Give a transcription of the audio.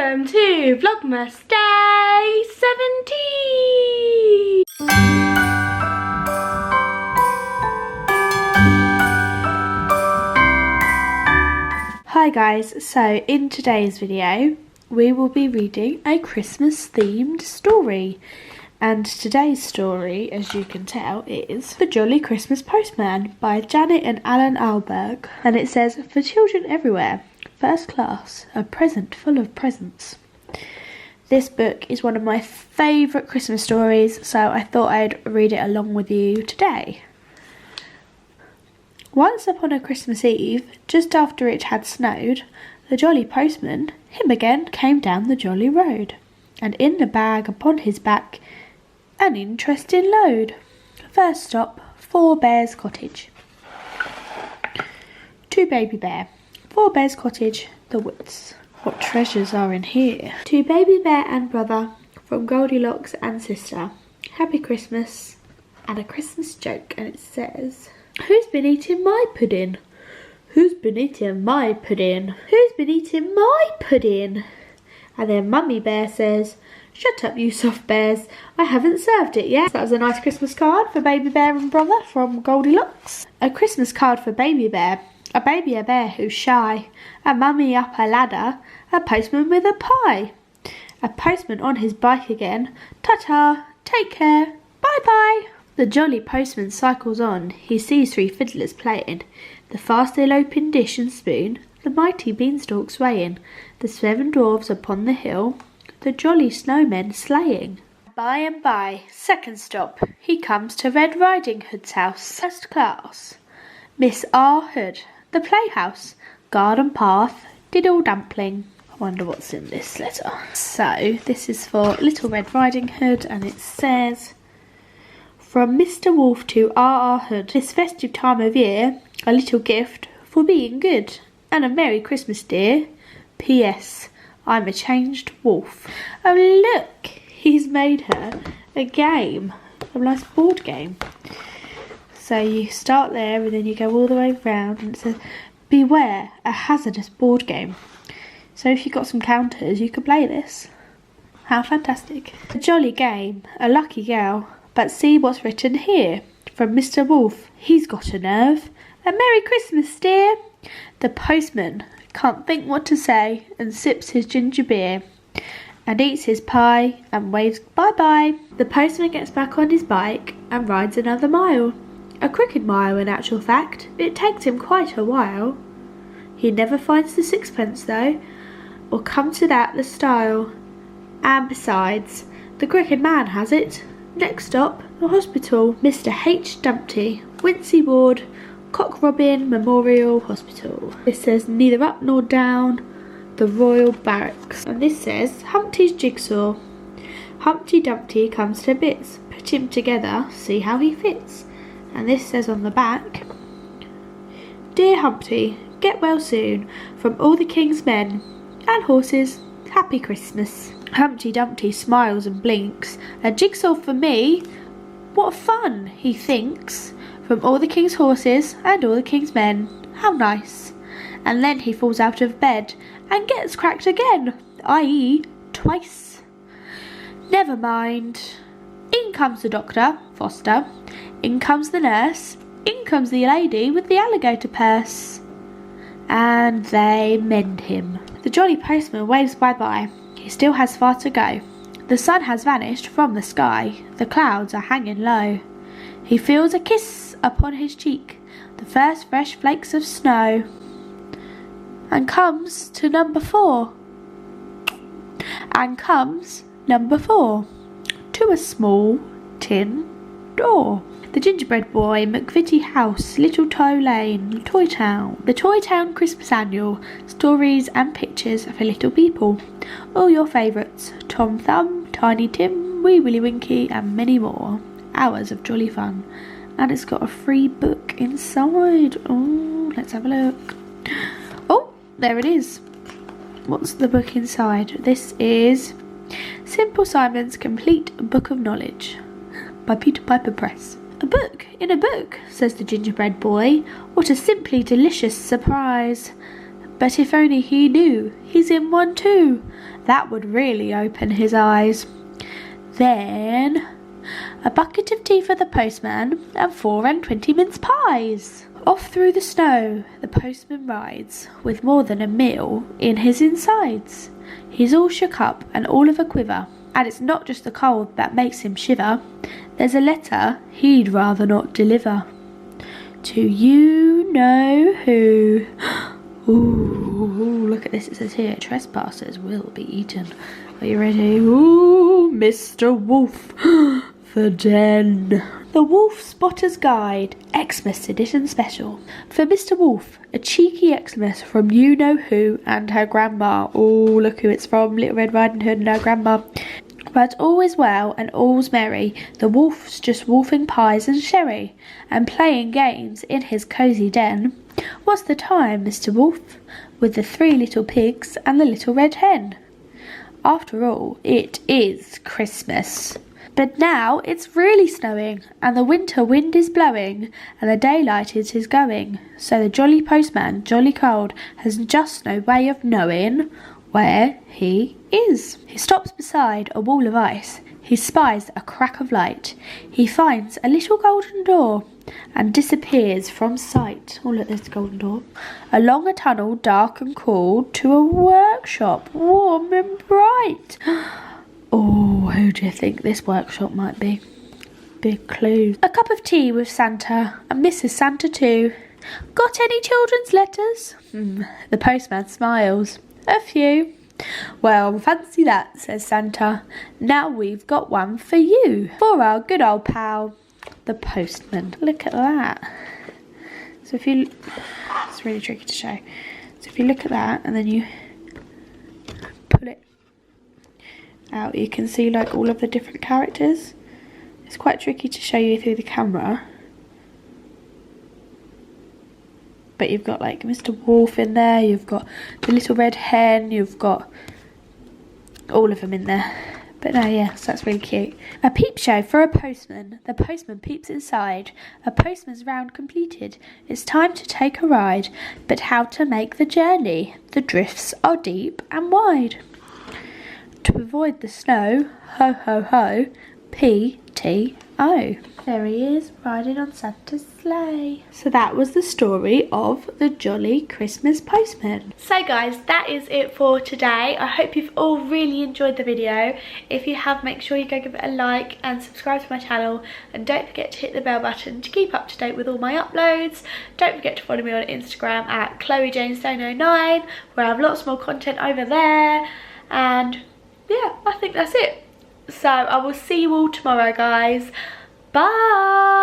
Welcome to Vlogmas Day 17! Hi guys, so in today's video we will be reading a Christmas themed story. And today's story, as you can tell, is The Jolly Christmas Postman by Janet and Alan Alberg. And it says, for children everywhere, first class, a present full of presents. This book is one of my favourite Christmas stories, so I thought I'd read it along with you today. Once upon a Christmas Eve, just after it had snowed, the jolly postman, him again, came down the jolly road, and in the bag upon his back, an interesting load. First stop, 4 Bears Cottage. To Baby Bear. 4 Bears Cottage, the woods. What treasures are in here? To Baby Bear and brother, from Goldilocks and sister. Happy Christmas, and a Christmas joke. And it says, who's been eating my pudding? Who's been eating my pudding? Who's been eating my pudding? And then Mummy Bear says, shut up you soft bears, I haven't served it yet. That was a nice Christmas card for Baby Bear and brother from Goldilocks. A Christmas card for Baby Bear. A baby a bear who's shy. A mummy up a ladder. A postman with a pie. A postman on his bike again. Ta-ta, take care, bye-bye. The jolly postman cycles on. He sees 3 fiddlers playing. The fast eloping dish and spoon. The mighty beanstalk swaying. The 7 dwarfs upon the hill. The jolly snowmen sleighing. By and by, second stop, he comes to Red Riding Hood's house. First class, Miss R. Hood, the playhouse, garden path, diddle dumpling. I wonder what's in this letter. So, this is for Little Red Riding Hood, and it says, from Mr. Wolf to R. Hood, this festive time of year, a little gift for being good, and a Merry Christmas, dear. P.S. I'm a changed wolf. Oh look, he's made her a game, a nice board game. So you start there and then you go all the way round and it says, beware, a hazardous board game. So if you've got some counters, you could play this. How fantastic. A jolly game, a lucky gal, but see what's written here. From Mr. Wolf, he's got a nerve. A Merry Christmas, dear. The postman can't think what to say and sips his ginger beer and eats his pie and waves bye-bye. The postman gets back on his bike and rides another mile. A crooked mile in actual fact. It takes him quite a while. He never finds the sixpence though, or comes to that the style. And besides, the crooked man has it. Next stop, the hospital. Mr. H. Dumpty, Wincy Ward, Cock Robin Memorial Hospital. This says neither up nor down, the Royal Barracks. And this says Humpty's Jigsaw. Humpty Dumpty comes to bits. Put him together, see how he fits. And this says on the back, dear Humpty, get well soon from all the king's men and horses. Happy Christmas. Humpty Dumpty smiles and blinks. A jigsaw for me? What fun, he thinks. From all the king's horses and all the king's men. How nice. And then he falls out of bed and gets cracked again, i.e. twice. Never mind. In comes the doctor, Foster. In comes the nurse. In comes the lady with the alligator purse. And they mend him. The jolly postman waves bye-bye. He still has far to go. The sun has vanished from the sky. The clouds are hanging low. He feels a kiss upon his cheek, the first fresh flakes of snow, and comes to number 4. And comes number 4 to a small tin door. The gingerbread boy, McVitie House, Little Toe Lane, Toy Town. The Toy Town Christmas Annual, stories and pictures for little people. All your favourites, Tom Thumb, Tiny Tim, Wee Willie Winky and many more. Hours of jolly fun. And it's got a free book inside. Oh, let's have a look. Oh, there it is. What's the book inside? This is Simple Simon's Complete Book of Knowledge by Peter Piper Press. A book in a book, says the gingerbread boy. What a simply delicious surprise. But if only he knew he's in one too, that would really open his eyes. Then a bucket of tea for the postman and 4 and 20 mince pies. Off through the snow the postman rides, with more than a meal in his insides. He's all shook up and all of a quiver, and it's not just the cold that makes him shiver. There's a letter he'd rather not deliver. To you know who. Ooh, look at this, it says here, trespassers will be eaten. Are you ready? Ooh, Mr. Wolf, the den. The Wolf Spotter's Guide, Xmas Edition Special. For Mr. Wolf, a cheeky Xmas from you know who and her grandma. Oh, look who it's from, Little Red Riding Hood and her grandma. But all is well and all's merry, the wolf's just wolfing pies and sherry, and playing games in his cosy den. What's the time, Mr. Wolf, with the 3 little pigs and the little red hen? After all, it is Christmas. But now it's really snowing, and the winter wind is blowing, and the daylight is going, so the jolly postman, jolly cold, has just no way of knowing where he is. He stops beside a wall of ice. He spies a crack of light. He finds a little golden door and disappears from sight. Oh, look, there's the golden door. Along a tunnel dark and cool to a workshop warm and bright. Oh, who do you think this workshop might be? Big clue. A cup of tea with Santa and Mrs. Santa too. Got any children's letters? The postman smiles. A few. Well, fancy that, says Santa. Now we've got one for you, for our good old pal, the postman. Look at that. So if you, it's really tricky to show. So if you look at that and then you pull it out, you can see like all of the different characters. It's quite tricky to show you through the camera. But you've got like Mr. Wolf in there, you've got the little red hen, you've got all of them in there. But no, yeah, so that's really cute. A peep show for a postman. The postman peeps inside. A postman's round completed. It's time to take a ride. But how to make the journey? The drifts are deep and wide. To avoid the snow, ho ho ho, P-T-O. There he is, riding on Santa's sleigh. So that was the story of the Jolly Christmas Postman. So guys, that is it for today. I hope you've all really enjoyed the video. If you have, make sure you go give it a like and subscribe to my channel. And don't forget to hit the bell button to keep up to date with all my uploads. Don't forget to follow me on Instagram at ChloeJaneStone09, where I have lots more content over there. And yeah, I think that's it. So I will see you all tomorrow, guys. Bye.